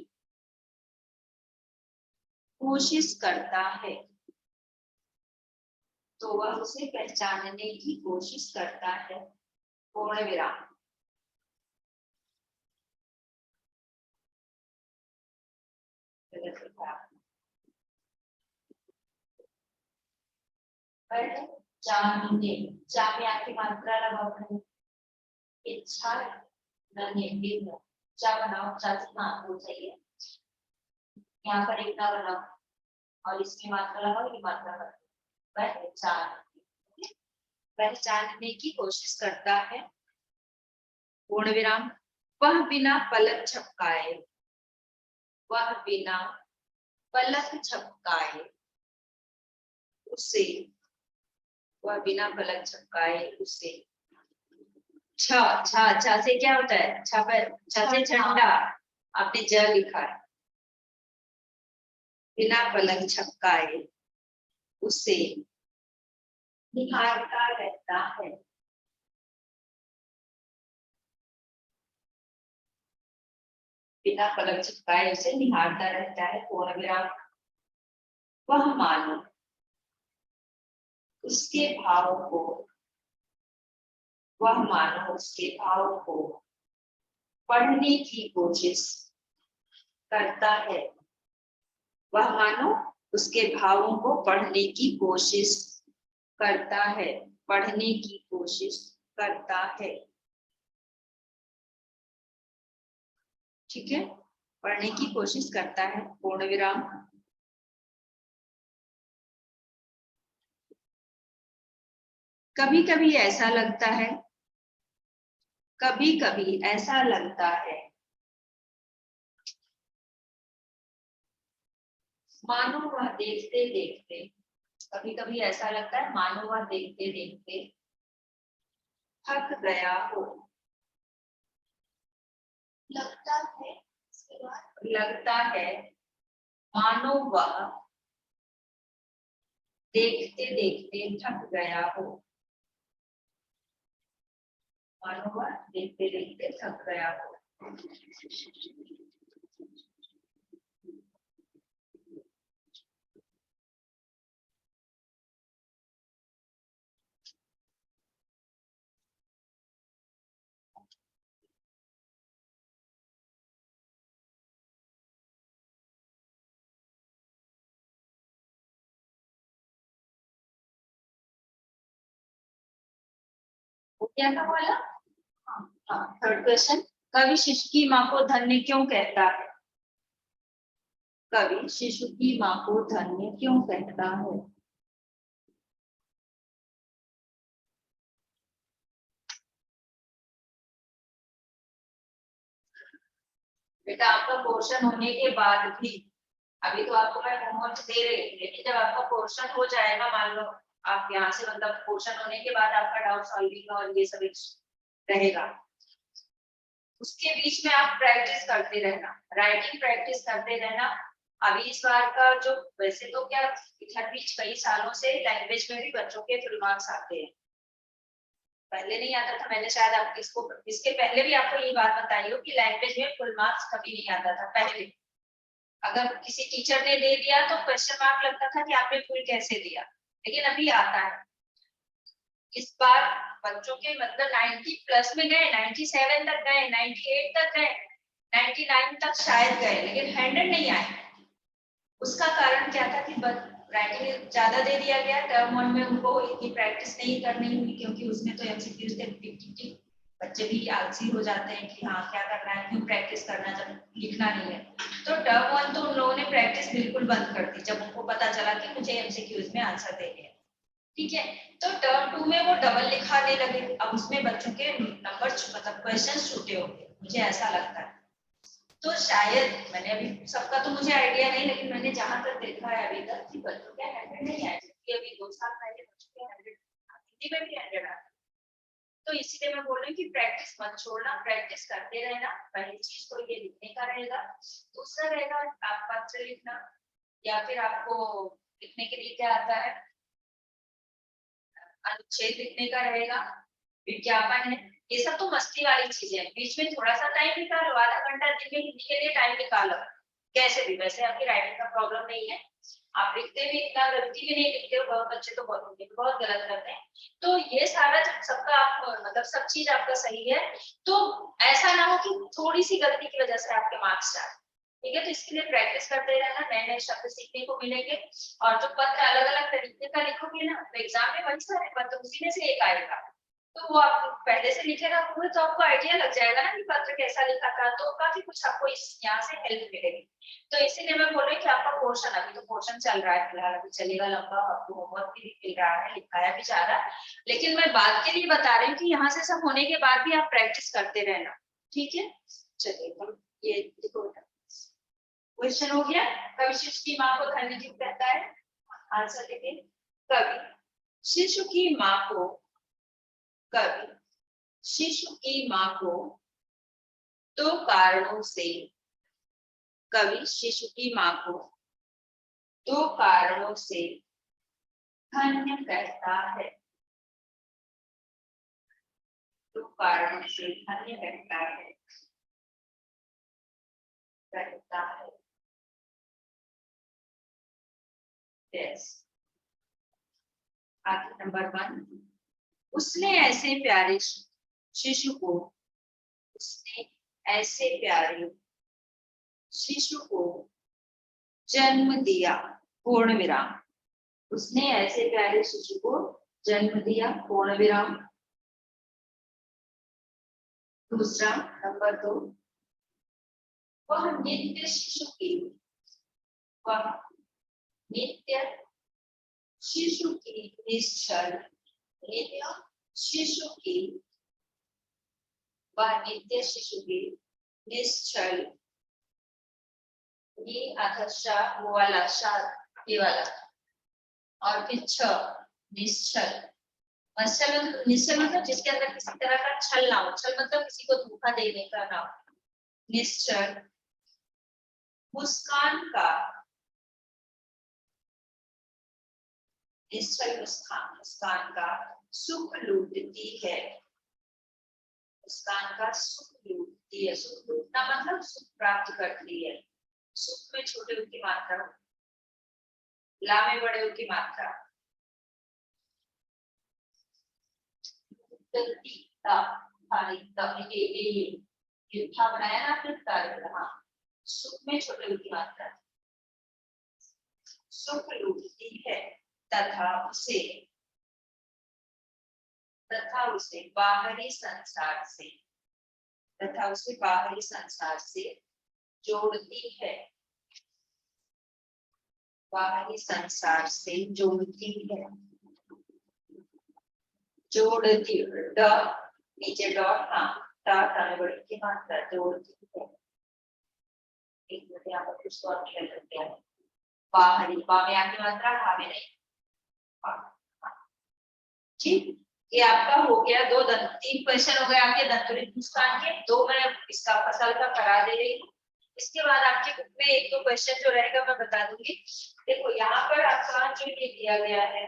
कोशिश करता है। तो वह उसे पहचानने की कोशिश करता है, पूर्ण विराम। जानने, चा में आपकी मात्रा लगाओ, इच्छा नेगेटिव है, चा बनाओ, चा से हो चाहिए, यहाँ पर एक ना बनाओ और इसकी मात्रा लगाओ, ये मात्रा लगाओ। पहचानने की कोशिश करता है, पूर्ण विराम। वह बिना पलक झपकाए, वह बिना पलक झपकाए उसे, वह बिना पलक झपकाए उसे। छ छ छ से क्या होता है, छ पर, छ से झंडा, आपने ज लिखा है। बिना पलक झपकाए उसे निहारता रहता है, बिना पलक झपकाए उसे निहारता रहता है, पूर्ण विराम। वह मानो उसके भाव को, वह मानो उसके भाव को पढ़ने की कोशिश करता है, वह मानो उसके भावों को पढ़ने की कोशिश करता है, पढ़ने की कोशिश करता है। ठीक है, पढ़ने की कोशिश करता है, पूर्ण विराम। कभी कभी ऐसा लगता है, कभी कभी ऐसा लगता है मानो वह देखते देखते, कभी कभी ऐसा लगता है मानो वह देखते देखते थक गया हो। लगता है, लगता है मानो वह देखते देखते थक गया हो, मानो वह देखते देखते थक गया हो। क्या था वाला? हाँ, थर्ड क्वेश्चन। कवि शिशु की माँ को धन्य क्यों कहता है? कवि शिशु की माँ को धन्य क्यों कहता है? बेटा आपका पोर्शन होने के बाद भी, अभी तो आपको मैं होमवर्क दे रही हूँ, लेकिन जब आपका पोर्शन हो जाएगा, मान लो आप यहाँ से मतलब पोर्शन होने के बाद आपका डाउट सॉल्विंग और ये सब रहेगा, उसके बीच में आप प्रैक्टिस करते रहना, राइटिंग प्रैक्टिस करते रहना। अभी इस बार का जो, वैसे तो क्या इधर बीच कई सालों से लैंग्वेज में भी बच्चों के फुल मार्क्स आते हैं, पहले नहीं आता था। मैंने शायद आप इसको, इसके पहले भी आपको ये बात बताई हो कि लैंग्वेज में फुल मार्क्स कभी नहीं आता था पहले। अगर किसी टीचर ने दे दिया तो क्वेश्चन मार्क लगता था कि आपने फुल कैसे दिया, लेकिन अभी आता है। इस बार बच्चों के मतलब 90 प्लस में गए, 97 तक गए, 98 तक गए, 99 तक शायद गए, लेकिन 100 नहीं आए। उसका कारण क्या था कि राइटिंग ज्यादा दे दिया गया, टर्म वन में उनको इतनी प्रैक्टिस नहीं करनी हुई, क्योंकि उसमें तो एमसीक्यूज थे, बच्चे भी आलसी हो जाते हैं कि हाँ क्या करना है, क्यों प्रैक्टिस करना जब लिखना नहीं है। तो टर्म वन तो उन लोगों ने प्रैक्टिस बिल्कुल बंद कर दी जब उनको पता चला कि मुझे एमसीक्यूज में आंसर देने हैं। ठीक है, तो टर्म टू में वो डबल लिखाने लगे, अब उसमें बच्चों के नंबर मतलब क्वेश्चन छूटे होंगे, मुझे ऐसा लगता है। तो शायद, मैंने अभी सबका तो मुझे आइडिया नहीं, लेकिन मैंने जहां तक देखा है अभी तक कि बच्चों के 100 नहीं आए, जबकि अभी 2 साल पहले बच्चों के 100, हिंदी में भी 100 आए। तो इसीलिए मैं बोल रही हूँ कि प्रैक्टिस मत छोड़ना, प्रैक्टिस करते रहना। पहली चीज तो ये लिखने का रहेगा, दूसरा रहेगा आप पत्र लिखना, या फिर आपको लिखने के लिए क्या आता है, अनुच्छेद लिखने का रहेगा, विज्ञापन है, ये सब तो मस्ती वाली चीजें हैं। बीच में थोड़ा सा टाइम निकालो, आधा घंटा दिन में हिंदी के लिए टाइम निकालो, कैसे भी। वैसे आपकी राइटिंग का प्रॉब्लम नहीं है, आप लिखते भी इतना गलती भी नहीं लिखते हो, बहुत बच्चे तो बहुत गलत करते हैं। तो ये सारा जब सबका आप मतलब सब चीज आपका सही है, तो ऐसा ना हो कि थोड़ी सी गलती की वजह से आपके मार्क्स जाए। ठीक है, तो इसके लिए प्रैक्टिस करते रहना, नए नए शब्द सीखने को मिलेंगे। और जो पत्र अलग अलग तरीके का लिखोगे ना, तो एग्जाम में वही सारे पत्र उसी में से एक आएगा, तो वो आप पहले से लिखे रखोगे तो आपको आइडिया लग जाएगा ना कि पत्र कैसा लिखा था, तो काफी कुछ आपको इस यहाँ से हेल्प मिलेगी। तो इसीलिए मैं बोल रही हूँ कि आपका पोर्शन, अभी तो पोर्शन चल रहा है फिलहाल, अभी चलेगा लंबा, आपको होमवर्क भी मिल रहा है, लिखाया भी जा रहा है, लेकिन मैं बात के लिए बता रही हूँ कि यहाँ से सब होने के बाद भी आप प्रैक्टिस करते रहना। ठीक है, चलिए हम ये देखो, क्वेश्चन हो गया। कवि शिशु की माँ को धन्य जीव कहता है, आंसर देखिए। कवि शिशु की माँ को, कवि शिशु की माँ को दो कारणों से, कवि शिशु की माँ को दो कारणों से धन्य कहता है, दो कारणों से धन्य कहता है, कहता है। यस, आगे नंबर 1, उसने ऐसे प्यारे शिशु को, उसने ऐसे प्यारे शिशु को जन्म दिया, पूर्ण विराम। उसने ऐसे प्यारे शिशु को जन्म दिया, पूर्ण विराम। दूसरा नंबर 2, वह नित्य शिशु की, वह नित्य शिशु की निश्चल, नित्य शिशु की, वह नित्य शिशु की निश्चल, ये आधा वो वाला ये वाला, और फिर निश्चल। निश्चल मतलब जिसके अंदर किसी तरह का छल ना हो, छल मतलब किसी को धोखा देने का ना हो। निश्चल मुस्कान का, निश्चल मुस्कान, मुस्कान का सुख लूटती है, मुस्कान का सुख लूटती है। सुख लूटना मतलब सुख प्राप्त करती है। सुख में छोटे उ की मात्रा, ला में बड़े उ की मात्रा। ये था बनाया ना फिर कार्य, हाँ, सुख में छोटे उ की मात्रा, सुख लूटती है तथा उसे, तथा उसे बाहरी संसार से, तथा उसे बाहरी संसार से जोड़ती है, बाहरी संसार से जोड़ती है, जोड़ती, ड नीचे डॉट, हाँ, बड़ी की मात्रा, जोड़ती है। एक मिनट यहाँ पर कुछ और खेल सकते हैं, बाहरी, बा में आगे मात्रा, हा में नहीं। ठीक, ये आपका हो गया 3 क्वेश्चन हो गए आपके दंतुरित मुस्कान के, 2 मैं इसका फसल का करा दे रही हूँ। इसके बाद आपके बुक में 1-2 क्वेश्चन जो रहेगा मैं बता दूंगी। देखो यहाँ पर आपका जो ये दिया गया है,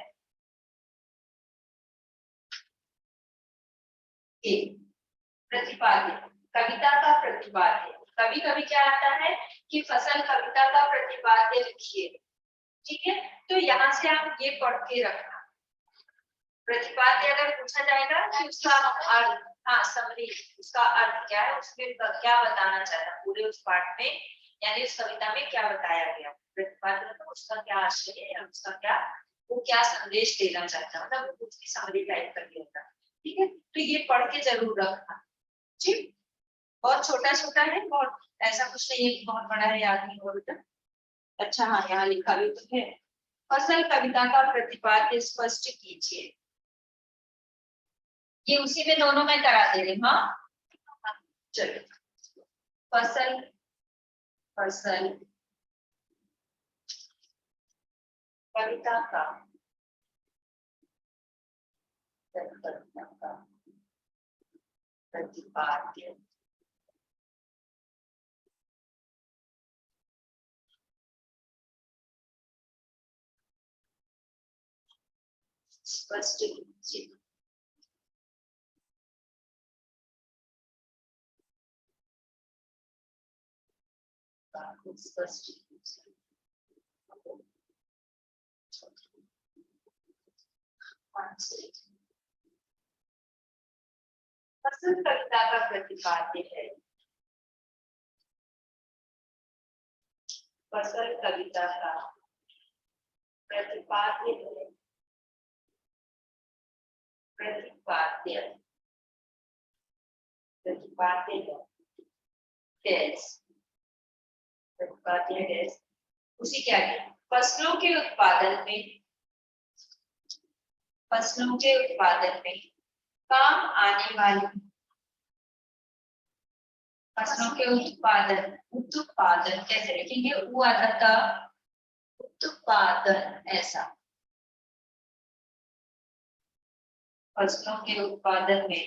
प्रतिपाद्य, कविता का प्रतिपाद्य। कभी कभी क्या आता है कि फसल कविता का प्रतिपाद्य लिखिए, ठीक है, तो यहाँ से आप ये पढ़ के रखना। प्रतिपाद्य अगर पूछा जाएगा कि उसका अर्थ, हाँ, समरी, उसका अर्थ क्या है, उसमें क्या बताना चाहता है पूरे उस पाठ में, यानी उस कविता में क्या बताया गया। प्रतिपाद्य तो उसका क्या आशय है, उसका क्या, वो क्या संदेश देना चाहता है, मतलब उसकी समरी टाइप कर दिया। ठीक है, तो ये पढ़ के जरूर रखना। ठीक, बहुत छोटा छोटा है, बहुत ऐसा कुछ नहीं है कि बहुत बड़ा है, याद नहीं हो बेटा। अच्छा हाँ, यहाँ लिखा भी तो है, फसल कविता का प्रतिपाद्य स्पष्ट कीजिए। ये उसी में दोनों में करा दे रही, हाँ, चलो। फसल, फसल कविता का, प्रतिपाद्य स्पष्ट कीजिए। स्पष्ट कीजिए। फसल कविता का प्रतिपाद्य है। फसल कविता का प्रतिपाद्य है। प्रतिपाद्य प्रतिपाद्य प्रतिपाद्य उसी क्या है? फसलों के उत्पादन में काम आने वाली फसलों के उत्पादन कैसे लिखेंगे? उत्पादन ऐसा। फसलों के उत्पादन में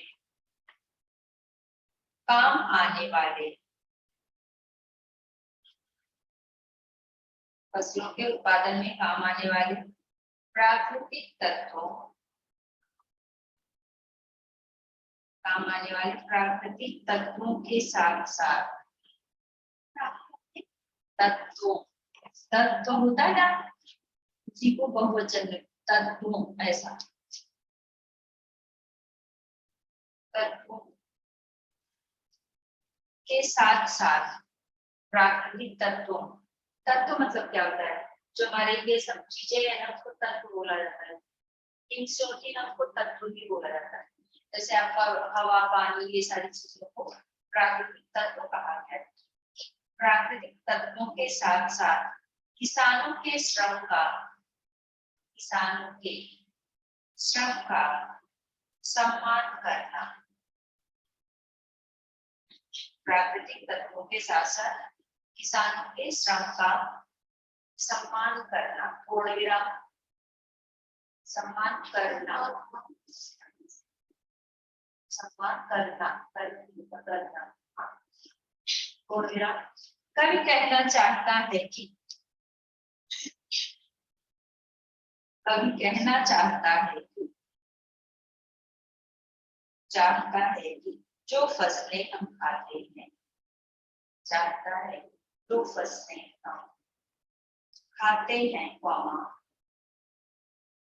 काम आने वाले फसलों के उत्पादन में काम आने वाले प्राकृतिक तत्वों के साथ साथ तत्व होता है ना, उसी को बहुवचन में तत्वों ऐसा। तत्वों के साथ साथ प्राकृतिक तत्व मतलब क्या होता है? जो हमारे ये सब चीजें है ना, उसको तत्व बोला जाता है। इन छोटी ना उसको तत्व भी बोला जाता है। जैसे आपका हवा, पानी, ये सारी चीजों को प्राकृतिक तत्व कहा गया है। प्राकृतिक तत्वों के साथ साथ किसानों के श्रम का सम्मान करना। प्राकृतिक तत्वों के साथ साथ किसानों के श्रम का सम्मान करना। पूर्ण विराम। सम्मान करना पूर्ण विराम। कवि कहना चाहता है कि जो फसलें हम खाते हैं,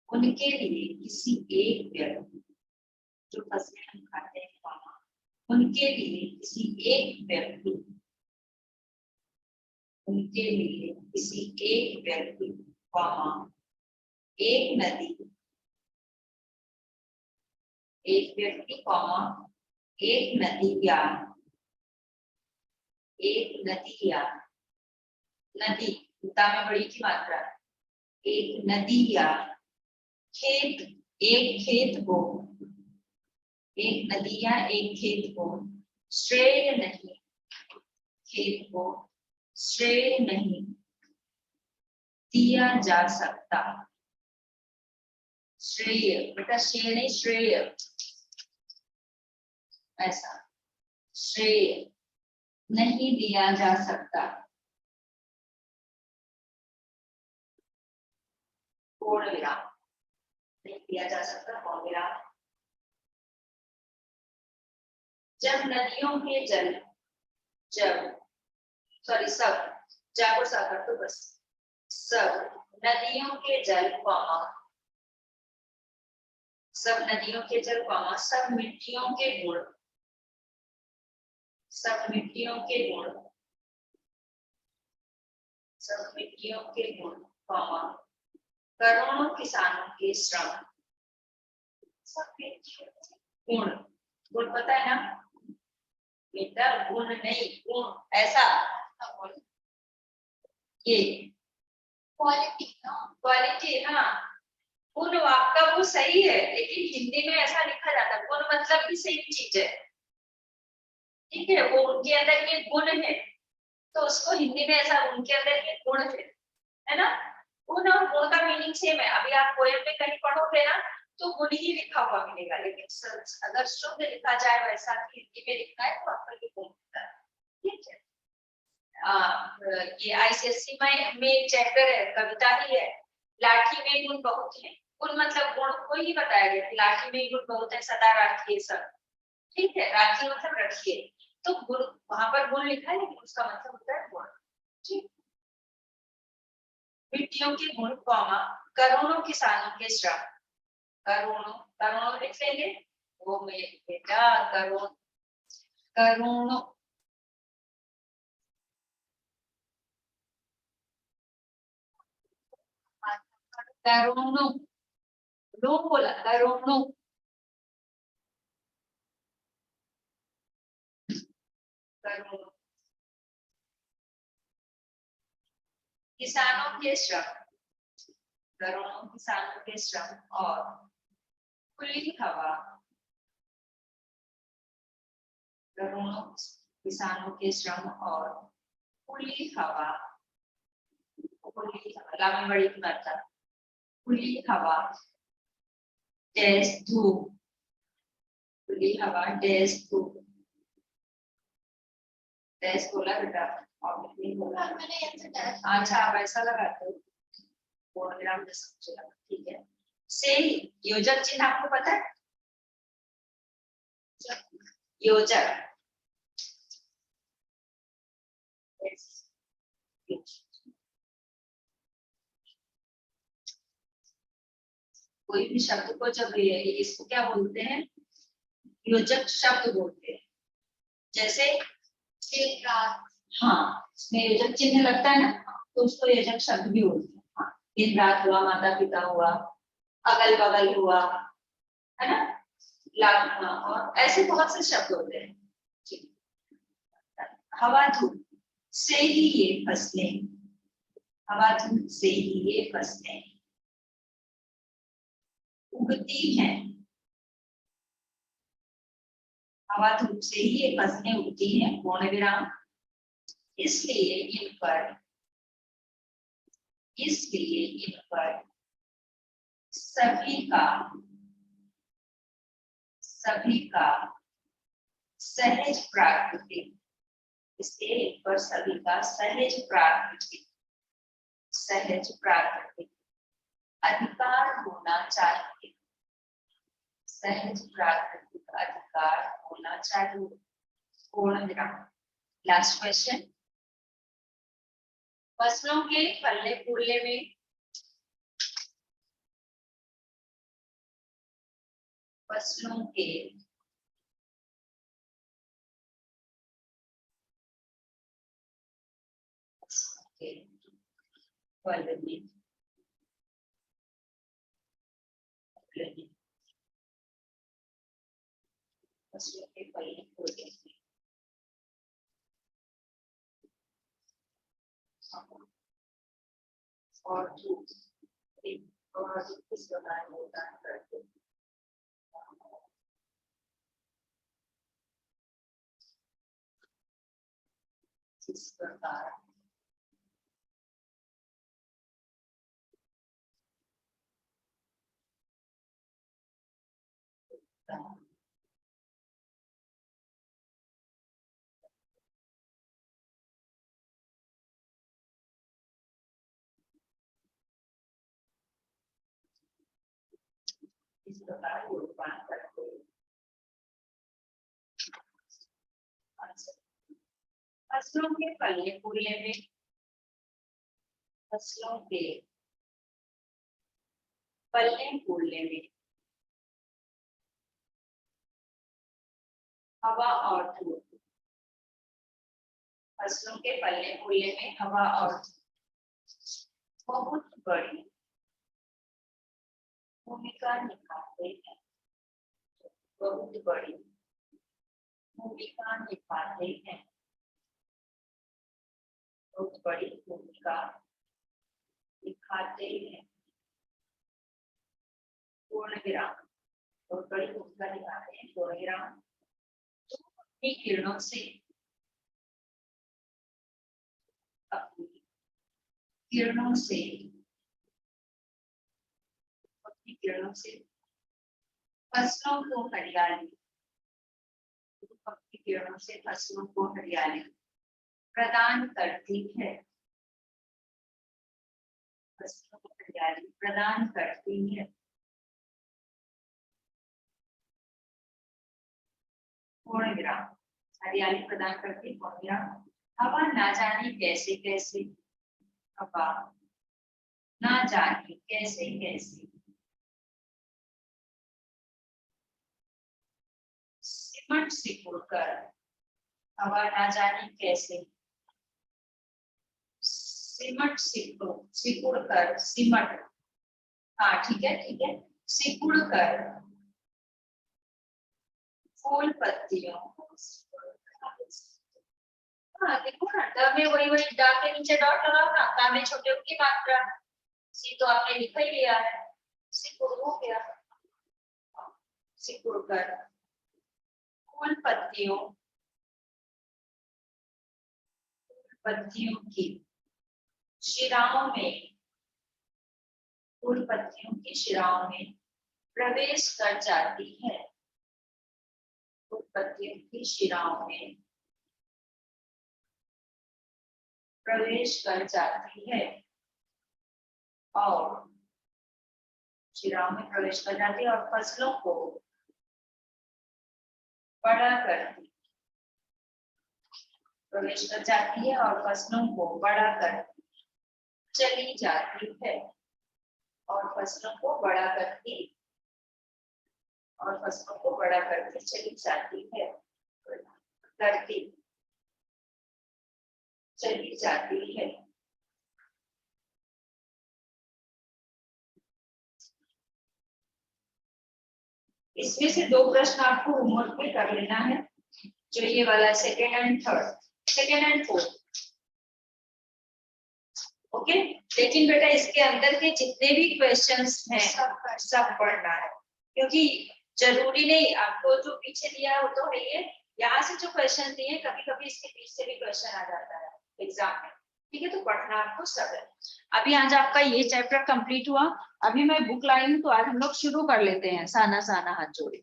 उनके लिए किसी एक व्यक्ति, जो फसलें हम खाते हैं उनके लिए किसी एक व्यक्ति, एक नदी, एक व्यक्ति एक नदी में बड़ी की मात्रा, एक नदी या एक खेत को श्रेय नहीं दिया जा सकता। श्रेय बेटा, श्रेय नहीं, श्रेय ऐसा। श्रेय नहीं दिया जा सकता। पूर्ण विराम। नहीं दिया जा सकता, पूर्ण विराम। जब नदियों के जल सब नदियों के जल सब मिट्टियों के गुण करोड़ों किसानों के श्रम। गुण पता है ना बेटा? गुण नहीं, गुण ऐसा। ये क्वालिटी हाँ, गुण आपका वो सही है, लेकिन हिंदी में ऐसा लिखा जाता है। गुण मतलब भी सही चीज है, ठीक है, वो उनके अंदर ये गुण है, तो उसको हिंदी में ऐसा उनके अंदर ये गुण है ना। गुण और गुण का मीनिंग सेम है। अभी आप पोएम में कहीं पढ़ोगे ना तो गुण ही लिखा हुआ मिलेगा, लेकिन अगर शुद्ध लिखा जाए वैसा कि हिंदी में लिखा है तो आपका ये गुण होता है, ठीक है। ये आईसीएससी में एक चैप्टर है, कविता ही है, लाठी में गुण बहुत है। गुण मतलब गुण को ही बताया गया, लाठी में गुण बहुत है, सदा राखिए सब, ठीक है। राखिए मतलब रखिए, तो गुण वहां पर गुण लिखा है, लेकिन उसका मतलब होता है गुण, ठीक। मिट्टियों के गुण, करोड़ों किसानों के श्रम। करोड़ों, करोड़ों लिख लेंगे, वो मेरे बेटा करोड़, करोड़ों, करोड़ों, लो बोला करोड़ों, करोड़ों, किसानों के श्रम, करोड़ों किसानों के श्रम और खुली हवा, करोड़ों किसानों के श्रम और खुली हवा, खुली हवा में बड़ी की मात्रा, खुली हवा डैश धूप, खुली हवा डैश धूप, डैश बोला बेटा और नहीं बोला मैंने ऐसे डैश, अच्छा आप ऐसा लगाते हो पूर्णविराम में समझेगा, ठीक है। से योजक चिन्ह आपको पता है, योजक, कोई भी शब्द को जब इसको क्या बोलते हैं, योजक शब्द बोलते हैं। जैसे हाँ, इसमें योजक चिन्ह लगता है ना, तो उसको योजक शब्द भी बोलते हैं। हाँ, दिन रात हुआ, माता पिता हुआ, अगल बगल हुआ, है ना, लागना, और ऐसे बहुत से शब्द होते हैं। हवा धूप से ही ये फसलें, हवा धूप से ही ये फसलें उगती हैं, हवा धूप से ही ये फसलें उगती हैं, पूर्ण विराम, इसलिए इन पर, इसलिए इन पर सभी का, सभी का सहज प्राकृतिक, इसलिए इन पर सभी का सहज प्राकृतिक, सहज प्राकृतिक अधिकार होना चाहिए, सहज प्राकृतिक अधिकार होना चाहिए, पूर्ण विराम। लास्ट क्वेश्चन, फसलों के फलने फूलने में, फसलों के फलने, फसलों के फलने फूलने में और धूप, और किस प्रकार योगदान करते हैं, किस प्रकार इस प्रकार योगदान करते हैं। फसलों के फलने फूलने में, फसलों के फलने फूलने में हवा और धूप, फसलों के फलने फूलने में हवा और धूप बहुत बड़ी भूमिका निभाते हैं, बहुत बड़ी भूमिका निभाते हैं, बहुत बड़ी भूमिका निभाते हैं, पूर्ण विराम, बहुत बड़ी भूमिका निभाते हैं, पूर्ण विराम। अपनी किरणों से, अपनी किरणों से, अपनी किरणों से फसलों को हरियाली, अपनी किरणों से फसलों को हरियाली प्रदान करती है, फसलों को हरियाली प्रदान करती है, पूर्ण विराम, हरियाली प्रदान करती है, पूर्ण विराम। हवा ना जाने कैसे कैसे, हवा ना जाने कैसे कैसे सिमट सिकुड़कर, हवा ना जाने कैसे, सिमट सिकुड़कर, सिमट, हाँ ठीक है ठीक है, सिकुड़कर फूल पत्तियों, हाँ देखो ना, ड में वही डा के नीचे डॉट लगाओ ना, ता में छोटे की मात्रा, सी तो आपने लिखा ही लिया है, सिकुड़ हो गया, सिकुड़कर फूल पत्तियों, पत्तियों की शिराओं में, फूल पत्तियों की शिराओं में प्रवेश कर जाती है, फूल पत्तियों की शिराओं में प्रवेश कर जाती है और शिराओं में प्रवेश कर जाती है और फसलों को बड़ा करती, प्रवेश कर जाती है और फसलों को बड़ा करती चली जाती है, और फसलों को बड़ा करती, और फसलों को बड़ा करती चली जाती है, करती चली जाती है। इसमें से दो प्रश्न आपको होमवर्क में कर लेना है, जो ये वाला second and third, second and fourth, okay. लेकिन बेटा इसके अंदर के जितने भी क्वेश्चंस हैं सब पढ़ना है, क्योंकि जरूरी नहीं आपको जो पीछे दिया है वो तो है ये, यहाँ से जो क्वेश्चन दिए कभी कभी इसके पीछे भी क्वेश्चन आ जाता है एग्जाम में, ठीक है। तो पढ़ना आपको सब है। अभी आज आपका ये चैप्टर कंप्लीट हुआ, अभी मैं बुक लाई हूँ, तो आज हम लोग शुरू कर लेते हैं, साना साना हाथ जोड़े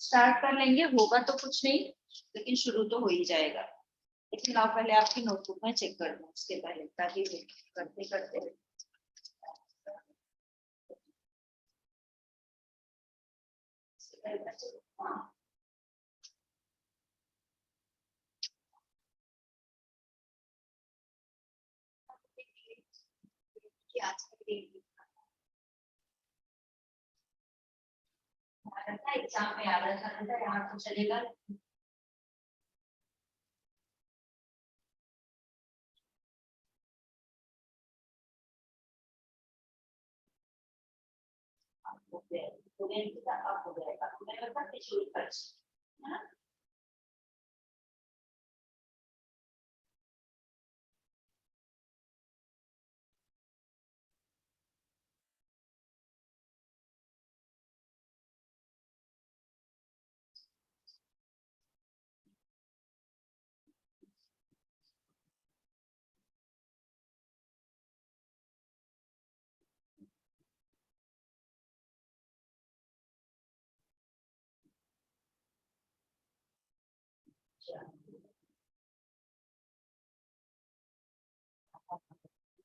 स्टार्ट कर लेंगे, होगा तो कुछ नहीं लेकिन शुरू तो हो ही जाएगा। लेकिन आप पहले आपकी नोटबुक में चेक कर लूं उसके पहले, ताकि करते करते एग्जाम में याद रखा था, यहाँ तो चलेगा। हो गया तो अब हो जाएगा, तो मैं बता शुरू कर, है ना।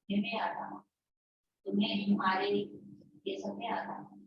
में आता हूँ तुम्हें हमारे ये सब में आता हूँ।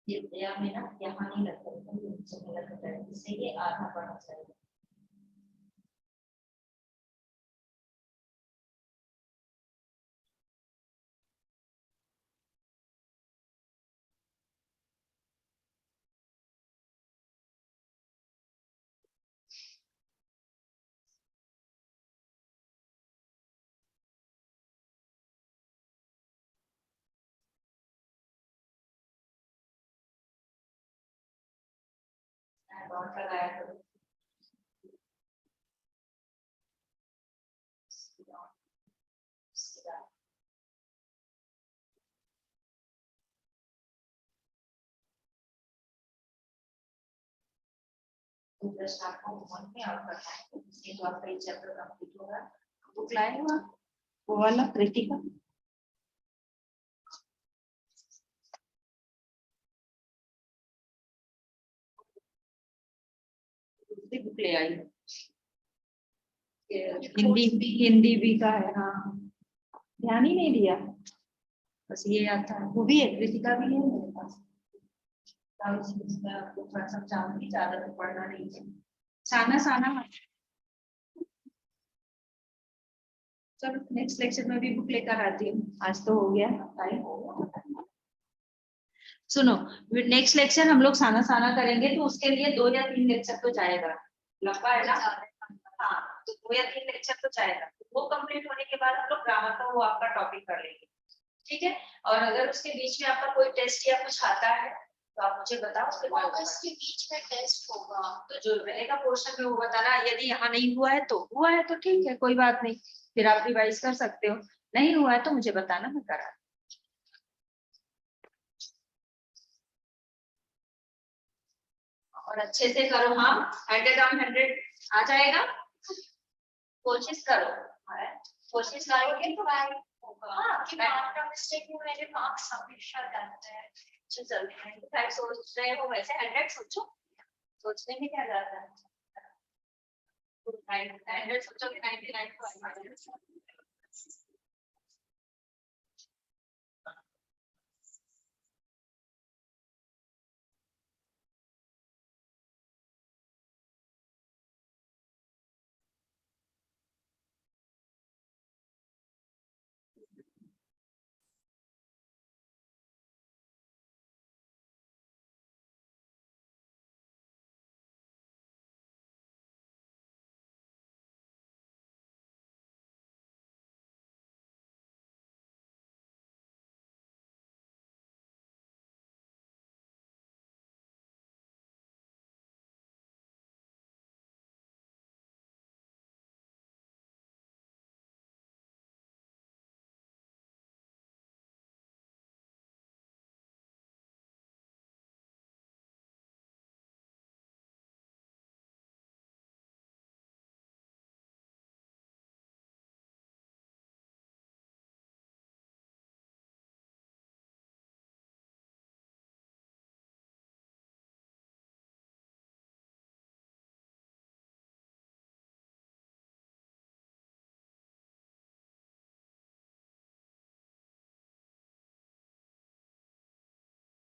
ये में ना यहाँ नहीं लगता है, इससे ये आधा पढ़ना चाहिए। डॉट लगाया करो। प्रश्न आपको होमवर्क में और करना है, इसके तो आपका ये चैप्टर कंप्लीट होगा। बुक लाए हो आप वो वाला कृतिका? दूसरी बुक ले आई, हिंदी भी का है। हाँ, ध्यान ही नहीं दिया, बस ये आता है। वो भी है, कृतिका भी है मेरे पास। आपको थोड़ा समझाऊंगी, ज्यादा तो पढ़ना नहीं है। साना साना मत। चलो नेक्स्ट लेक्चर में भी बुक लेकर आती हूँ, आज तो हो गया टाइम। सुनो, नेक्स्ट लेक्चर हम लोग साना साना करेंगे, तो उसके लिए 2 या 3 लेक्चर तो जाएगा, लंबा है ना। हाँ, तो 2 या 3 लेक्चर तो जाएगा। वो कंप्लीट होने के बाद हम लोग ग्रामर का वो आपका टॉपिक कर लेंगे, ठीक है। और अगर उसके बीच में आपका कोई टेस्ट या कुछ आता है तो आप मुझे बताओ, उसके बाद उसके बीच में टेस्ट होगा तो जो रहेगा पोर्शन में वो बताना। यदि यहाँ नहीं हुआ है तो ठीक है, कोई बात नहीं, फिर आप रिवाइज कर सकते हो। नहीं हुआ है तो मुझे बताना, मैं करा। और अच्छे से करो। हाँ, 100 on 100 आ जाएगा, कोशिश करो। कोशिश करोगे तो होगा। हाँ, कि मार्क मिस्टेक में मेरे मार्क्स हमेशा जाते हैं। जो जल्दी 95 सोच रहे हो वैसे 100 सोचो, सोचने में क्या जाता है। 100 सोचोगे 99 तो